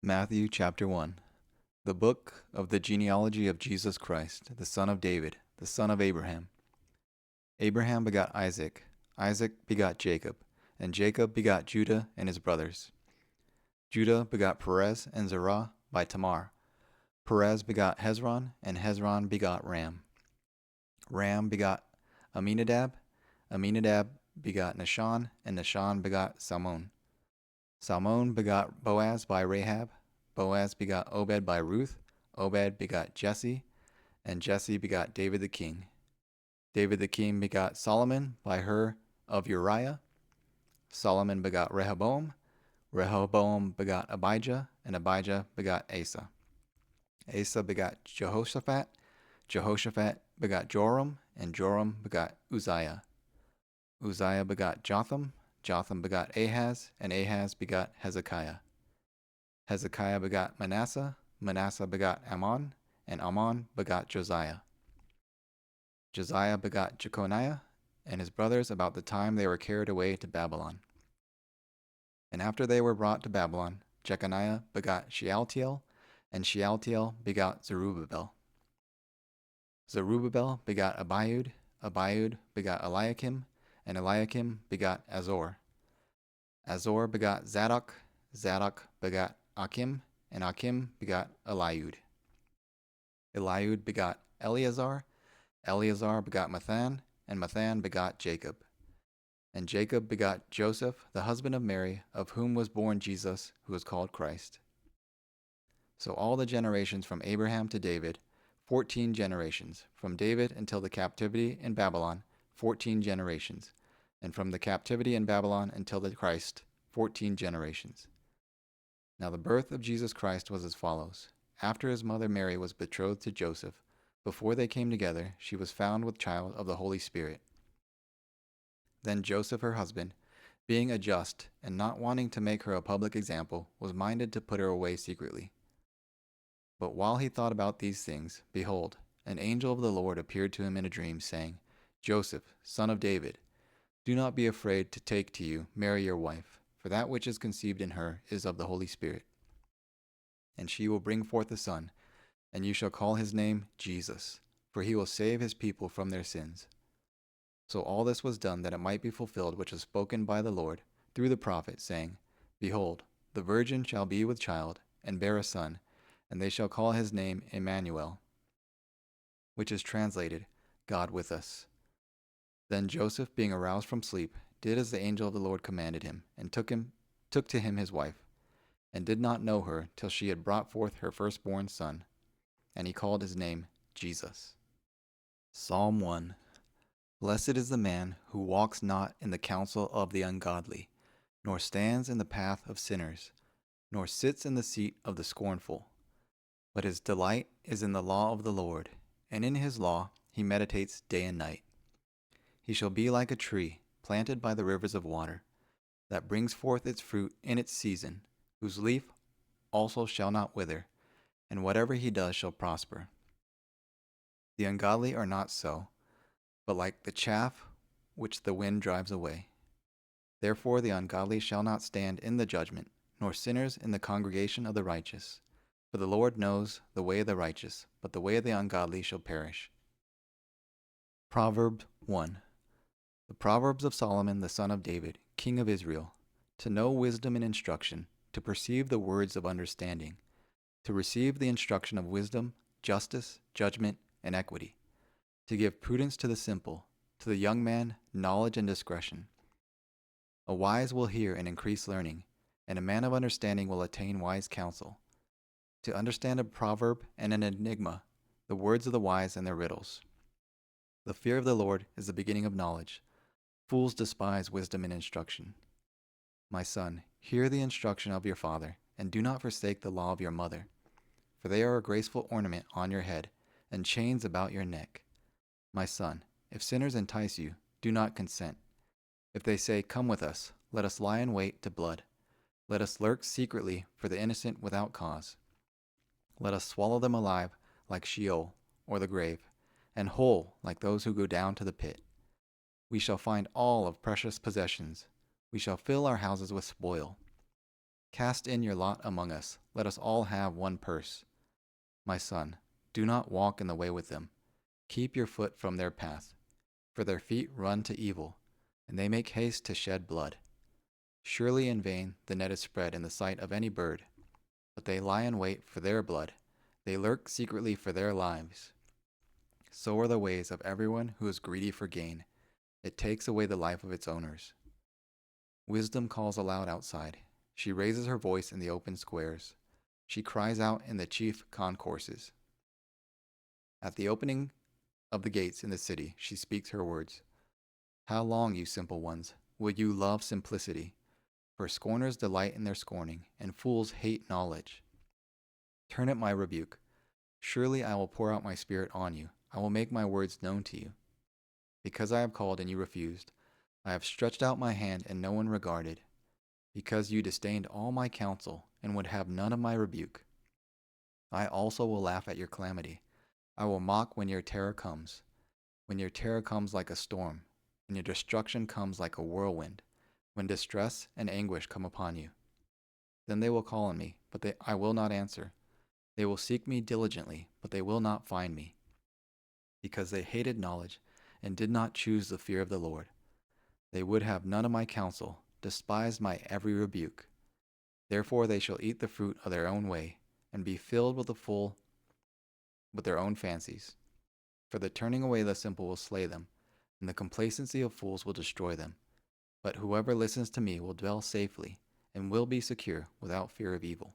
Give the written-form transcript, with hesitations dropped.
Matthew chapter 1. The book of the genealogy of Jesus Christ, the son of David, the son of Abraham. Abraham begot Isaac, Isaac begot Jacob, and Jacob begot Judah and his brothers. Judah begot Perez and Zerah by Tamar. Perez begot Hezron, and Hezron begot Ram. Ram begot Aminadab, Aminadab begot Nahshon, and Nahshon begot Salmon. Salmon begot Boaz by Rahab, Boaz begot Obed by Ruth, Obed begot Jesse, and Jesse begot David the king. David the king begot Solomon by her of Uriah. Solomon begot Rehoboam, Rehoboam begot Abijah, and Abijah begot Asa. Asa begot Jehoshaphat, Jehoshaphat begot Joram, and Joram begot Uzziah. Uzziah begot Jotham, Jotham begot Ahaz, and Ahaz begot Hezekiah. Hezekiah begot Manasseh, Manasseh begot Ammon, and Ammon begot Josiah. Josiah begot Jeconiah and his brothers about the time they were carried away to Babylon. And after they were brought to Babylon, Jeconiah begot Shealtiel, and Shealtiel begot Zerubbabel. Zerubbabel begot Abiud, Abiud begot Eliakim, and Eliakim begot Azor. Azor begot Zadok, Zadok begot Achim, and Achim begot Eliud. Eliud begot Eleazar, Eleazar begot Mathan, and Mathan begot Jacob. And Jacob begot Joseph, the husband of Mary, of whom was born Jesus, who is called Christ. So all the generations from Abraham to David, 14 generations. From David until the captivity in Babylon, 14 generations. And from the captivity in Babylon until the Christ, 14 generations. Now the birth of Jesus Christ was as follows. After his mother Mary was betrothed to Joseph, before they came together, she was found with child of the Holy Spirit. Then Joseph, her husband, being a just and not wanting to make her a public example, was minded to put her away secretly. But while he thought about these things, behold, an angel of the Lord appeared to him in a dream, saying, Joseph, son of David, do not be afraid to take to you Mary your wife, for that which is conceived in her is of the Holy Spirit. And she will bring forth a son, and you shall call his name Jesus, for he will save his people from their sins. So all this was done that it might be fulfilled which was spoken by the Lord through the prophet, saying, Behold, the virgin shall be with child, and bear a son, and they shall call his name Emmanuel, which is translated, God with us. Then Joseph, being aroused from sleep, did as the angel of the Lord commanded him, and took to him his wife, and did not know her till she had brought forth her firstborn son, and he called his name Jesus. Psalm 1. Blessed is the man who walks not in the counsel of the ungodly, nor stands in the path of sinners, nor sits in the seat of the scornful. But his delight is in the law of the Lord, and in his law he meditates day and night. He shall be like a tree planted by the rivers of water, that brings forth its fruit in its season, whose leaf also shall not wither, and whatever he does shall prosper. The ungodly are not so, but like the chaff which the wind drives away. Therefore the ungodly shall not stand in the judgment, nor sinners in the congregation of the righteous. For the Lord knows the way of the righteous, but the way of the ungodly shall perish. Proverbs 1. The Proverbs of Solomon the son of David, king of Israel, to know wisdom and instruction, to perceive the words of understanding, to receive the instruction of wisdom, justice, judgment, and equity, to give prudence to the simple, to the young man knowledge and discretion. A wise will hear and increase learning, and a man of understanding will attain wise counsel. To understand a proverb and an enigma, the words of the wise and their riddles. The fear of the Lord is the beginning of knowledge. Fools despise wisdom and instruction. My son, hear the instruction of your father, and do not forsake the law of your mother. For they are a graceful ornament on your head, and chains about your neck. My son, if sinners entice you, do not consent. If they say, Come with us, let us lie in wait to blood. Let us lurk secretly for the innocent without cause. Let us swallow them alive like Sheol, or the grave, and whole like those who go down to the pit. We shall find all of precious possessions. We shall fill our houses with spoil. Cast in your lot among us. Let us all have one purse. My son, do not walk in the way with them. Keep your foot from their path. For their feet run to evil, and they make haste to shed blood. Surely in vain the net is spread in the sight of any bird, but they lie in wait for their blood. They lurk secretly for their lives. So are the ways of everyone who is greedy for gain. It takes away the life of its owners. Wisdom calls aloud outside. She raises her voice in the open squares. She cries out in the chief concourses. At the opening of the gates in the city, she speaks her words. How long, you simple ones, will you love simplicity? For scorners delight in their scorning, and fools hate knowledge. Turn at my rebuke. Surely I will pour out my spirit on you. I will make my words known to you. Because I have called and you refused, I have stretched out my hand and no one regarded. Because you disdained all my counsel and would have none of my rebuke. I also will laugh at your calamity. I will mock when your terror comes. When your terror comes like a storm, when your destruction comes like a whirlwind, when distress and anguish come upon you. Then they will call on me, but I will not answer. They will seek me diligently, but they will not find me. Because they hated knowledge and did not choose the fear of the Lord. They would have none of my counsel, despised my every rebuke. Therefore they shall eat the fruit of their own way, and be filled with their own fancies. For the turning away of the simple will slay them, and the complacency of fools will destroy them. But whoever listens to me will dwell safely, and will be secure without fear of evil.